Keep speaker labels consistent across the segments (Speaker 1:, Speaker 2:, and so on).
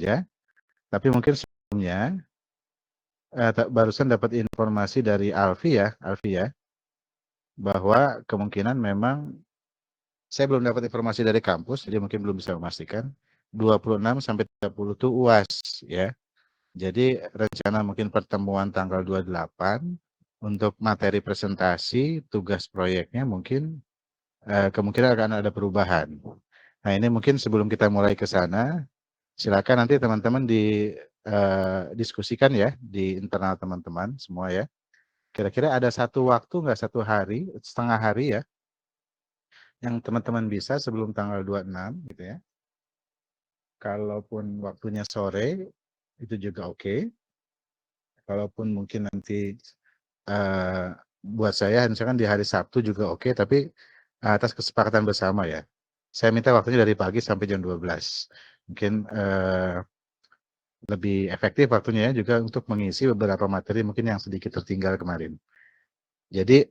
Speaker 1: ya. Tapi mungkin sebelumnya barusan dapat informasi dari Alfi ya, bahwa kemungkinan memang saya belum dapat informasi dari kampus, jadi mungkin belum bisa memastikan 26 sampai 30 itu UAS ya. Jadi rencana mungkin pertemuan tanggal 28 untuk materi presentasi, tugas proyeknya mungkin kemungkinan akan ada perubahan. Nah, ini mungkin sebelum kita mulai ke sana, silakan nanti teman-teman diskusikan ya di internal teman-teman semua ya. Kira-kira ada satu waktu nggak, satu hari, setengah hari ya, yang teman-teman bisa sebelum tanggal 26 gitu ya. Kalaupun waktunya sore, itu juga oke. Kalaupun mungkin nanti buat saya misalkan di hari Sabtu juga oke, tapi atas kesepakatan bersama ya. Saya minta waktunya dari pagi sampai jam 12. Mungkin lebih efektif waktunya ya juga untuk mengisi beberapa materi mungkin yang sedikit tertinggal kemarin. Jadi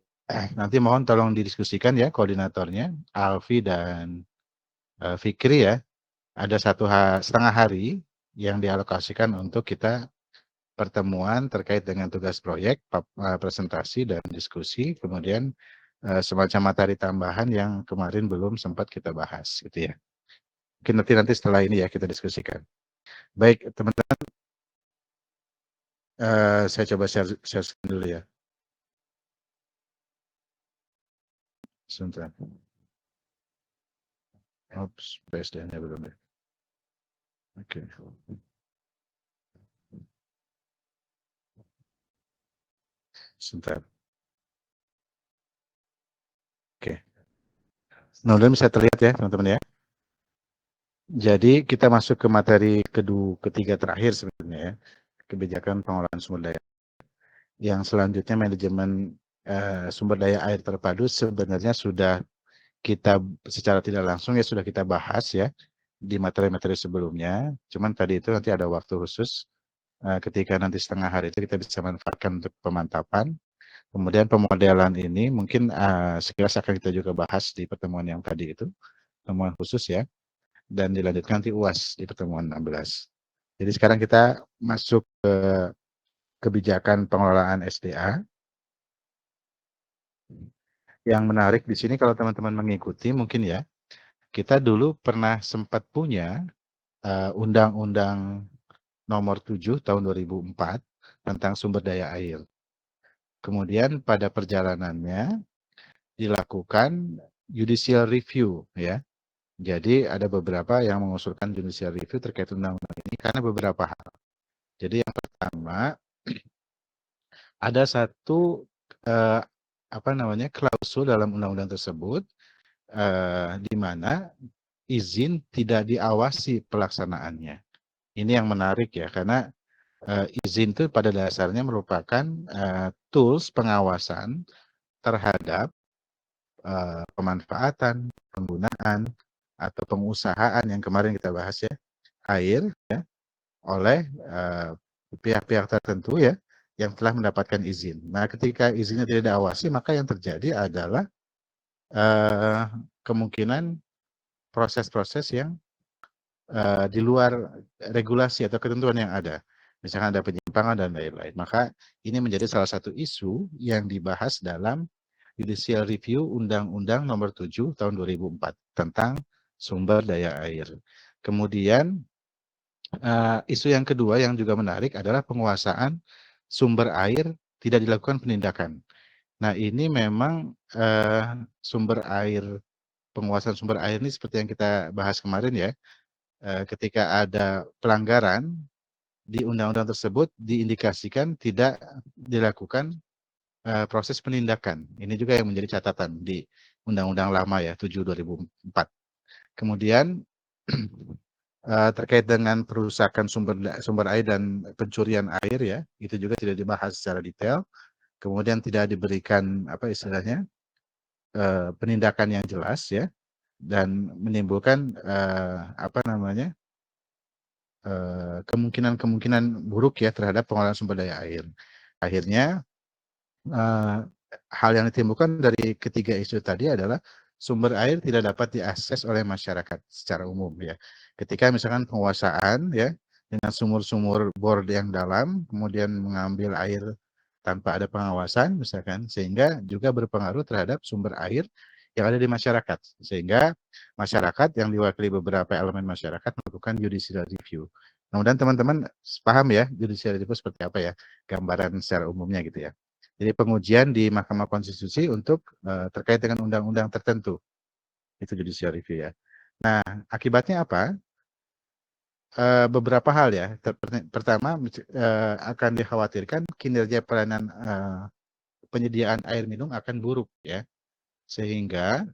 Speaker 1: nanti mohon tolong didiskusikan ya koordinatornya, Alfi dan Fikri ya. Ada setengah hari yang dialokasikan untuk kita pertemuan terkait dengan tugas proyek, presentasi dan diskusi, kemudian semacam materi tambahan yang kemarin belum sempat kita bahas gitu ya. Mungkin nanti setelah ini ya kita diskusikan. Baik teman-teman, saya coba share dulu ya. Sebentar. Oops, PSD-nya belum ya. Oke. Sebentar. Oke. Nah, udah bisa terlihat ya teman-teman ya. Jadi kita masuk ke materi ketiga terakhir sebenarnya ya. Kebijakan pengelolaan sumber daya. Yang selanjutnya manajemen sumber daya air terpadu sebenarnya sudah kita secara tidak langsung ya sudah kita bahas ya di materi-materi sebelumnya. Cuman tadi itu nanti ada waktu khusus ketika nanti setengah hari itu kita bisa manfaatkan untuk pemantapan. Kemudian pemodelan ini mungkin sekilas akan kita juga bahas di pertemuan yang tadi itu, pertemuan khusus ya, dan dilanjutkan nanti UAS di pertemuan 16. Jadi sekarang kita masuk ke kebijakan pengelolaan SDA. Yang menarik di sini kalau teman-teman mengikuti mungkin ya, kita dulu pernah sempat punya Undang-Undang Nomor 7 Tahun 2004 tentang sumber daya air. Kemudian pada perjalanannya dilakukan judicial review ya. Jadi ada beberapa yang mengusulkan judicial review terkait undang-undang ini karena beberapa hal. Jadi yang pertama ada satu klausul dalam undang-undang tersebut di mana izin tidak diawasi pelaksanaannya. Ini yang menarik ya karena izin itu pada dasarnya merupakan tools pengawasan terhadap pemanfaatan, penggunaan atau pengusahaan yang kemarin kita bahas ya, air ya, oleh pihak-pihak tertentu ya yang telah mendapatkan izin. Nah, ketika izinnya tidak diawasi, maka yang terjadi adalah kemungkinan proses-proses yang di luar regulasi atau ketentuan yang ada. Misalkan ada penyimpangan dan lain-lain. Maka ini menjadi salah satu isu yang dibahas dalam Judicial Review Undang-Undang Nomor 7 Tahun 2004 tentang sumber daya air. Kemudian isu yang kedua yang juga menarik adalah penguasaan sumber air tidak dilakukan penindakan. Nah, ini memang penguasaan sumber air ini seperti yang kita bahas kemarin ya, ketika ada pelanggaran di undang-undang tersebut diindikasikan tidak dilakukan proses penindakan. Ini juga yang menjadi catatan di undang-undang lama ya, 7 2004. Kemudian terkait dengan perusakan sumber air dan pencurian air ya, itu juga tidak dibahas secara detail. Kemudian tidak diberikan penindakan yang jelas ya, dan menimbulkan kemungkinan-kemungkinan buruk ya terhadap pengelolaan sumber daya air. Akhirnya hal yang ditimbulkan dari ketiga isu tadi adalah sumber air tidak dapat diakses oleh masyarakat secara umum ya. Ketika misalkan penguasaan ya dengan sumur-sumur bor yang dalam, kemudian mengambil air tanpa ada pengawasan misalkan, sehingga juga berpengaruh terhadap sumber air yang ada di masyarakat. Sehingga masyarakat yang diwakili beberapa elemen masyarakat melakukan judicial review. Kemudian teman-teman paham ya judicial review seperti apa ya, gambaran secara umumnya gitu ya. Jadi pengujian di Mahkamah Konstitusi untuk terkait dengan undang-undang tertentu. Itu judicial review ya. Nah, akibatnya apa? Beberapa hal ya. Pertama, akan dikhawatirkan kinerja pelayanan penyediaan air minum akan buruk ya. Sehingga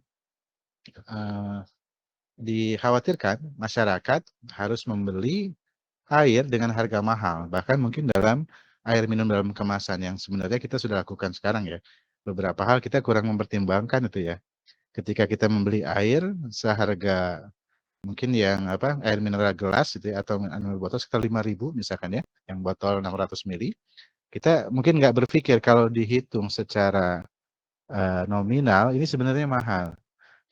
Speaker 1: dikhawatirkan masyarakat harus membeli air dengan harga mahal. Bahkan mungkin dalam air minum dalam kemasan yang sebenarnya kita sudah lakukan sekarang ya. Beberapa hal kita kurang mempertimbangkan itu ya. Ketika kita membeli air seharga mungkin yang air mineral gelas gitu ya, atau mineral botol sekitar 5.000 misalkan ya, yang botol 600 mili, kita mungkin nggak berpikir kalau dihitung secara nominal ini sebenarnya mahal.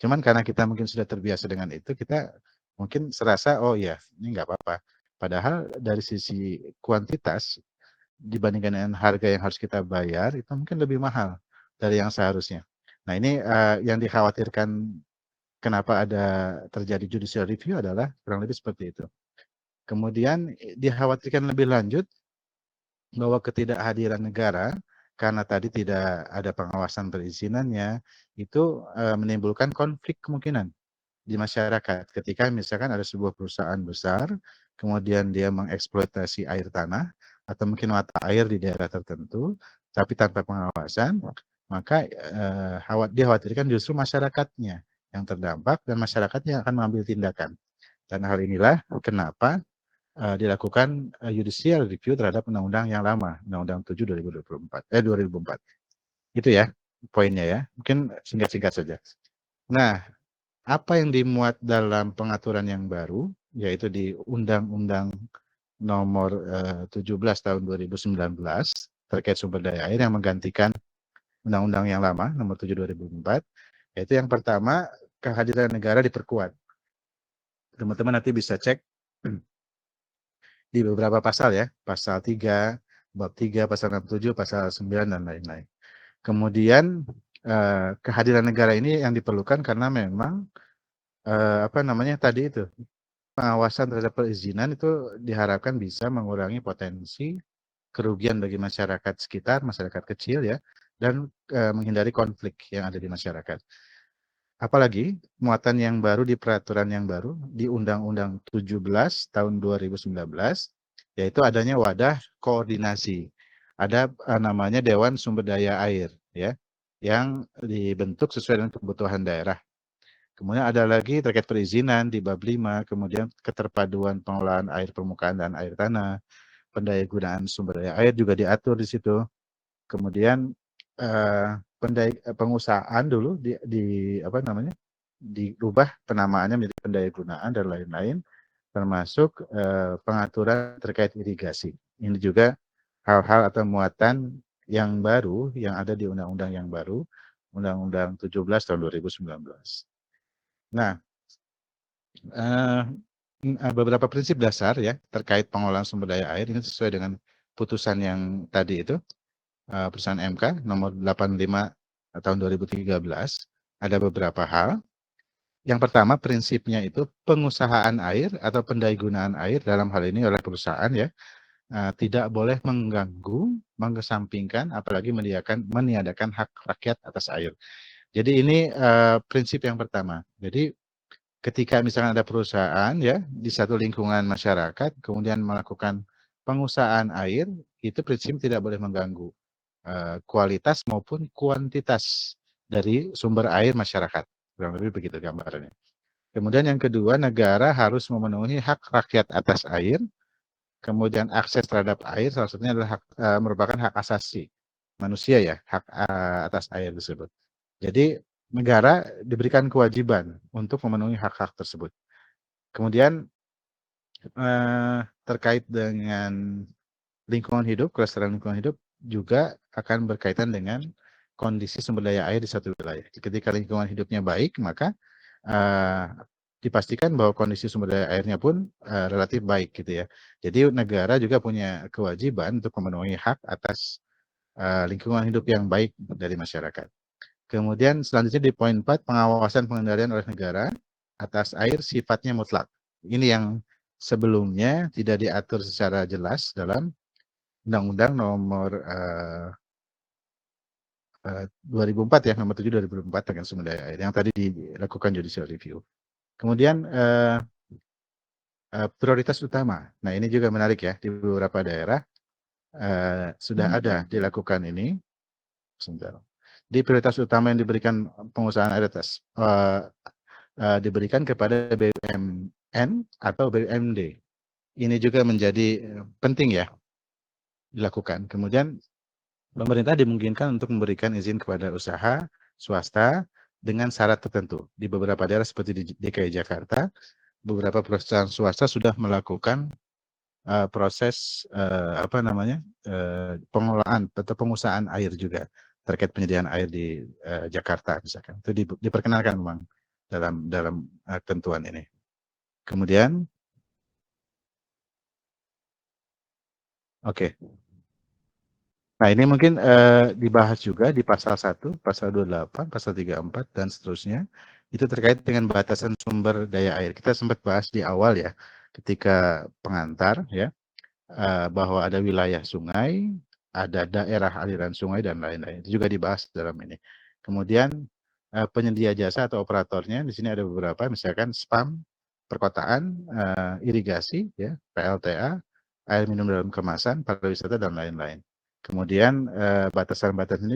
Speaker 1: Cuman karena kita mungkin sudah terbiasa dengan itu, kita mungkin serasa oh ya ini nggak apa-apa. Padahal dari sisi kuantitas dibandingkan dengan harga yang harus kita bayar itu mungkin lebih mahal dari yang seharusnya. Nah ini yang dikhawatirkan kenapa ada terjadi judicial review adalah kurang lebih seperti itu. Kemudian dikhawatirkan lebih lanjut bahwa ketidakhadiran negara karena tadi tidak ada pengawasan perizinannya itu menimbulkan konflik kemungkinan di masyarakat ketika misalkan ada sebuah perusahaan besar kemudian dia mengeksploitasi air tanah atau mungkin mata air di daerah tertentu tapi tanpa pengawasan maka dikhawatirkan justru masyarakatnya yang terdampak dan masyarakatnya akan mengambil tindakan dan hal inilah kenapa dilakukan judicial review terhadap undang-undang yang lama, Undang-Undang 7 2004. Itu ya poinnya ya. Mungkin singkat-singkat saja. Nah, apa yang dimuat dalam pengaturan yang baru yaitu di Undang-Undang nomor 17 tahun 2019 terkait sumber daya air yang menggantikan undang-undang yang lama nomor 7 2004 yaitu yang pertama kehadiran negara diperkuat. Teman-teman nanti bisa cek di beberapa pasal ya, pasal 3, bab 3, pasal 67, pasal 9 dan lain-lain. Kemudian kehadiran negara ini yang diperlukan karena memang tadi itu pengawasan terhadap perizinan itu diharapkan bisa mengurangi potensi kerugian bagi masyarakat sekitar, masyarakat kecil ya, dan menghindari konflik yang ada di masyarakat. Apalagi muatan yang baru di peraturan yang baru di Undang-Undang 17 tahun 2019 yaitu adanya wadah koordinasi. Ada namanya Dewan Sumber Daya Air ya yang dibentuk sesuai dengan kebutuhan daerah. Kemudian ada lagi terkait perizinan di bab 5, kemudian keterpaduan pengelolaan air permukaan dan air tanah, pendayagunaan sumber daya air juga diatur di situ. Kemudian pengusahaan dulu dirubah penamaannya menjadi pendayagunaan dan lain-lain, termasuk pengaturan terkait irigasi. Ini juga hal-hal atau muatan yang baru yang ada di undang-undang yang baru, Undang-Undang 17 tahun 2019. Nah, beberapa prinsip dasar ya terkait pengelolaan sumber daya air ini sesuai dengan putusan yang tadi itu, putusan MK nomor 85 tahun 2013. Ada beberapa hal. Yang pertama prinsipnya itu pengusahaan air atau pendayagunaan air dalam hal ini oleh perusahaan ya tidak boleh mengganggu, mengesampingkan, apalagi meniadakan hak rakyat atas air. Jadi ini prinsip yang pertama. Jadi ketika misalnya ada perusahaan ya di satu lingkungan masyarakat kemudian melakukan pengusahaan air itu prinsip tidak boleh mengganggu kualitas maupun kuantitas dari sumber air masyarakat. Kurang lebih begitu gambarannya. Kemudian yang kedua, negara harus memenuhi hak rakyat atas air. Kemudian akses terhadap air salah satunya adalah merupakan hak asasi manusia ya, hak atas air tersebut. Jadi negara diberikan kewajiban untuk memenuhi hak-hak tersebut. Kemudian terkait dengan lingkungan hidup, kelestarian lingkungan hidup juga akan berkaitan dengan kondisi sumber daya air di satu wilayah. Ketika lingkungan hidupnya baik, maka dipastikan bahwa kondisi sumber daya airnya pun relatif baik gitu ya. Jadi negara juga punya kewajiban untuk memenuhi hak atas lingkungan hidup yang baik dari masyarakat. Kemudian selanjutnya di poin 4, pengawasan pengendalian oleh negara atas air sifatnya mutlak. Ini yang sebelumnya tidak diatur secara jelas dalam Undang-Undang nomor 2004 ya, nomor 7 2004 tentang sumber daya air yang tadi dilakukan judicial review. Kemudian prioritas utama. Nah, ini juga menarik ya, di beberapa daerah sudah ada dilakukan ini. Sebentar. Di prioritas utama yang diberikan pengusahaan air atas diberikan kepada BUMN atau BUMD. Ini juga menjadi penting ya dilakukan. Kemudian pemerintah dimungkinkan untuk memberikan izin kepada usaha swasta dengan syarat tertentu. Di beberapa daerah seperti di DKI Jakarta, beberapa perusahaan swasta sudah melakukan proses pengelolaan atau pengusahaan air juga terkait penyediaan air di Jakarta misalkan. Itu diperkenalkan memang dalam ketentuan ini. Kemudian oke. Nah, ini mungkin dibahas juga di pasal 1, pasal 28, pasal 34 dan seterusnya. Itu terkait dengan batasan sumber daya air. Kita sempat bahas di awal ya, ketika pengantar ya, bahwa ada wilayah sungai, ada daerah aliran sungai dan lain-lain. Itu juga dibahas dalam ini. Kemudian penyedia jasa atau operatornya di sini ada beberapa, misalkan SPAM, perkotaan, irigasi ya, PLTA, air minum dalam kemasan, pariwisata dan lain-lain. Kemudian batasan-batasan ini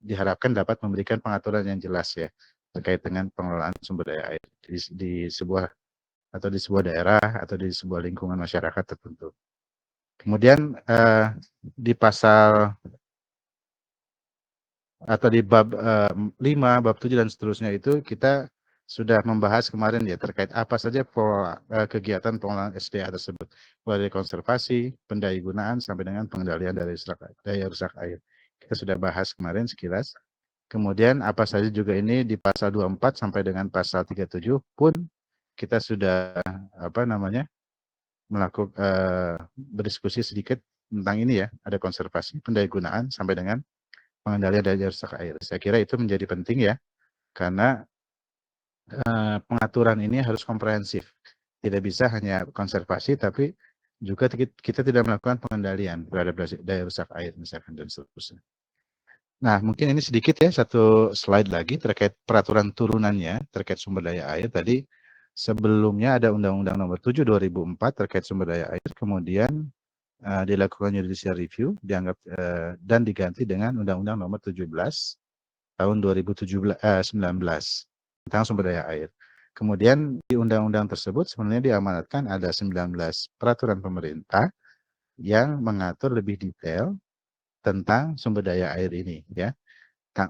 Speaker 1: diharapkan dapat memberikan pengaturan yang jelas ya terkait dengan pengelolaan sumber daya air di sebuah daerah atau di sebuah lingkungan masyarakat tertentu. Kemudian di pasal atau di bab 5, bab 7 dan seterusnya itu kita sudah membahas kemarin ya terkait apa saja kegiatan pengelolaan SDA tersebut, mulai dari konservasi, pendayagunaan sampai dengan pengendalian dari daya rusak air. Kita sudah bahas kemarin sekilas. Kemudian apa saja juga ini di pasal 24 sampai dengan pasal 37 pun kita sudah berdiskusi sedikit tentang ini ya, ada konservasi, pendayagunaan sampai dengan pengendalian daya rusak air. Saya kira itu menjadi penting ya, karena pengaturan ini harus komprehensif. Tidak bisa hanya konservasi, tapi juga kita tidak melakukan pengendalian terhadap daya rusak air misalkan dan seterusnya. Nah, mungkin ini sedikit ya, satu slide lagi terkait peraturan turunannya terkait sumber daya air. Tadi sebelumnya ada Undang-Undang Nomor 7 2004 terkait sumber daya air, kemudian dilakukan judicial review, dianggap dan diganti dengan Undang-Undang Nomor 17 tahun 2019 tentang sumber daya air. Kemudian di undang-undang tersebut sebenarnya diamanatkan ada 19 peraturan pemerintah yang mengatur lebih detail tentang sumber daya air ini ya.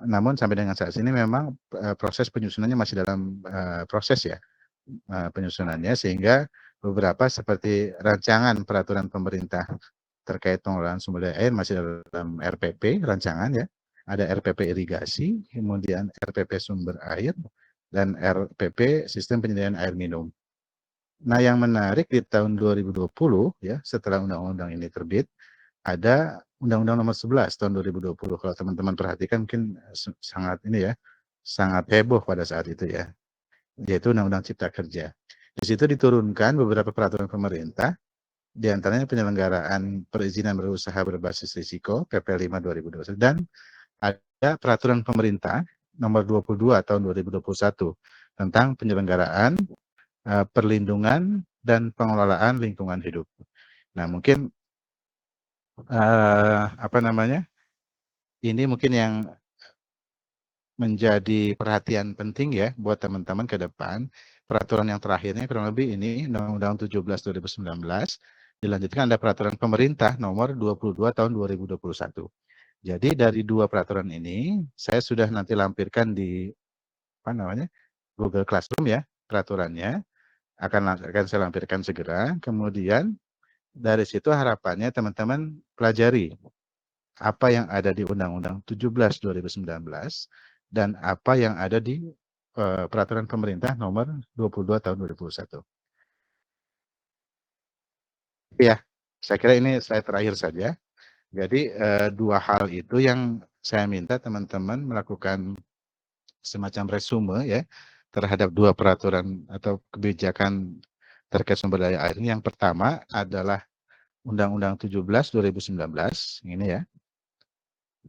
Speaker 1: Namun sampai dengan saat ini memang proses penyusunannya masih dalam proses ya penyusunannya, sehingga beberapa seperti rancangan peraturan pemerintah terkait pengelolaan sumber daya air masih dalam RPP rancangan ya. Ada RPP irigasi, kemudian RPP sumber air, dan RPP sistem penyediaan air minum. Nah, yang menarik di tahun 2020 ya, setelah undang-undang ini terbit, ada Undang-Undang Nomor 11 tahun 2020. Kalau teman-teman perhatikan mungkin sangat ini ya, sangat heboh pada saat itu ya, yaitu Undang-Undang Cipta Kerja. Di situ diturunkan beberapa peraturan pemerintah, di antaranya penyelenggaraan perizinan berusaha berbasis risiko PP 5 2021, dan ada peraturan pemerintah nomor 22 tahun 2021 tentang penyelenggaraan perlindungan dan pengelolaan lingkungan hidup. Nah, mungkin ini mungkin yang menjadi perhatian penting ya buat teman-teman ke depan. Peraturan yang terakhirnya kurang lebih ini Undang-Undang 17 2019, dilanjutkan ada peraturan pemerintah nomor 22 tahun 2021. Jadi dari dua peraturan ini saya sudah nanti lampirkan di Google Classroom ya peraturannya, akan saya lampirkan segera. Kemudian dari situ harapannya teman-teman pelajari apa yang ada di Undang-Undang 17 2019 dan apa yang ada di peraturan pemerintah nomor 22 tahun 2021. Ya, saya kira ini slide terakhir saja. Jadi dua hal itu yang saya minta teman-teman melakukan semacam resume ya terhadap dua peraturan atau kebijakan terkait sumber daya air ini. Yang pertama adalah Undang-Undang 17 2019 ini ya.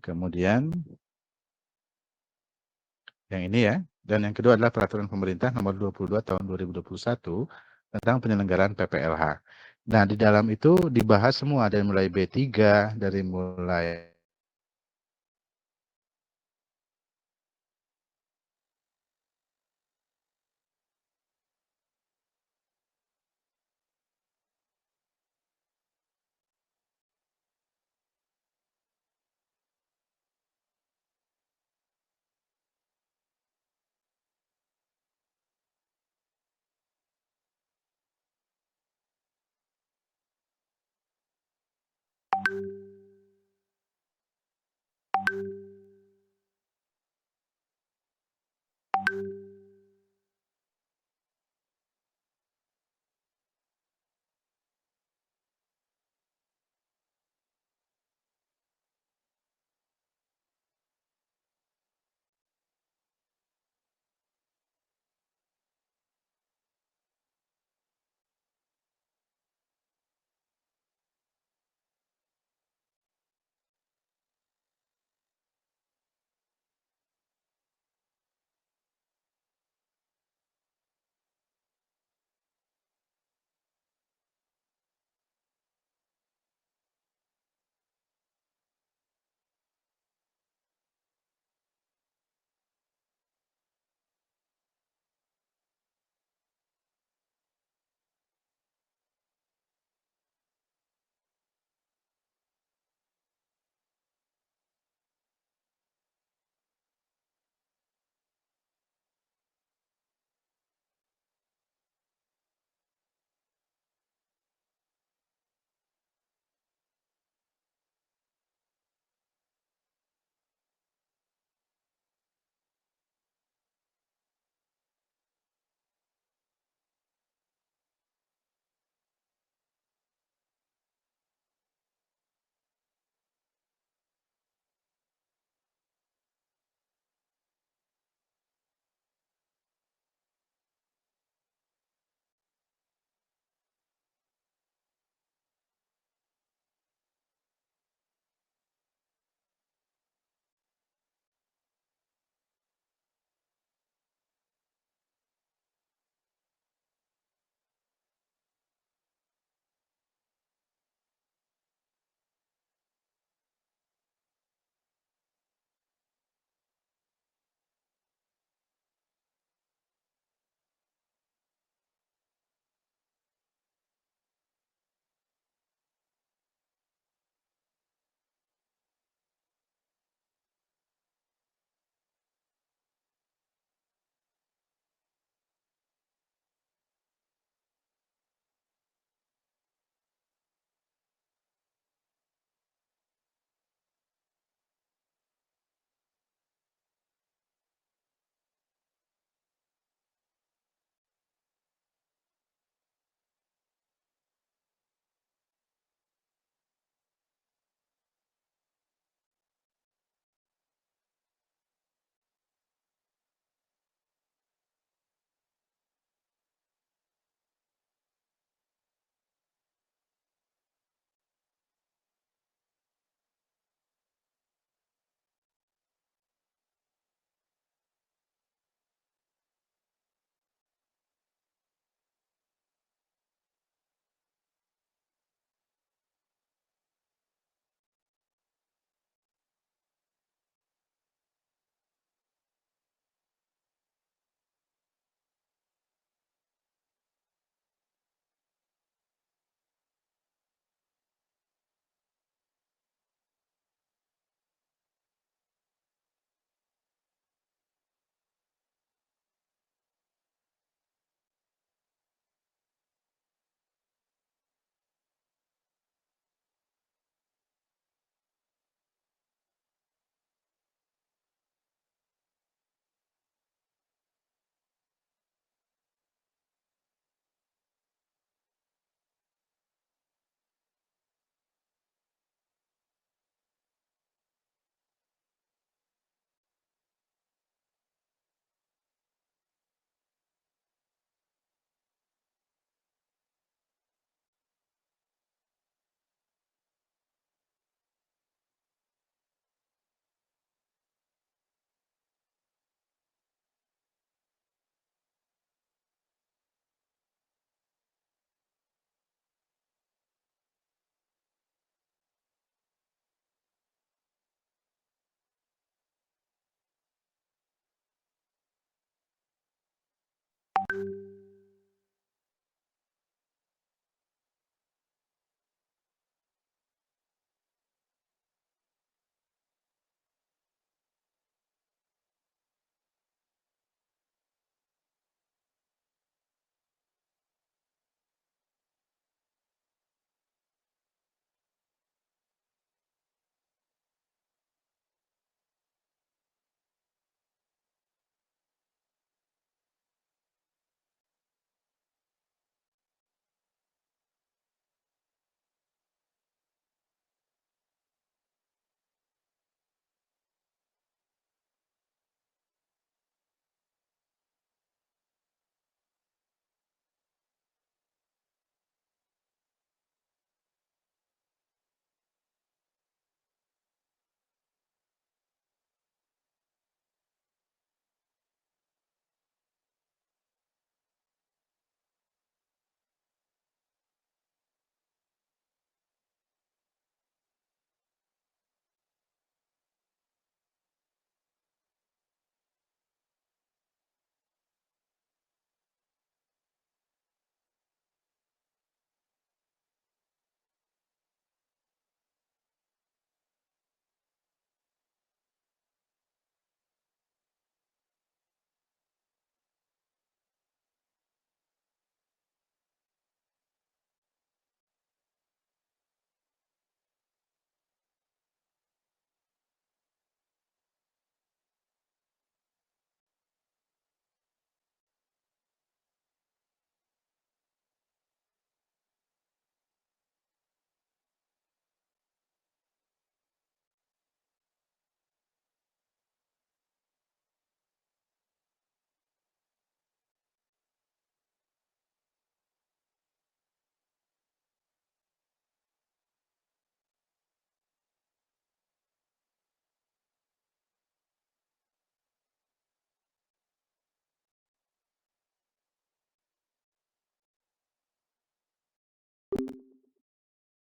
Speaker 1: Kemudian yang ini ya. Dan yang kedua adalah peraturan pemerintah nomor 22 tahun 2021 tentang penyelenggaraan PPLH. Nah, di dalam itu dibahas semua dari mulai B3, dari mulai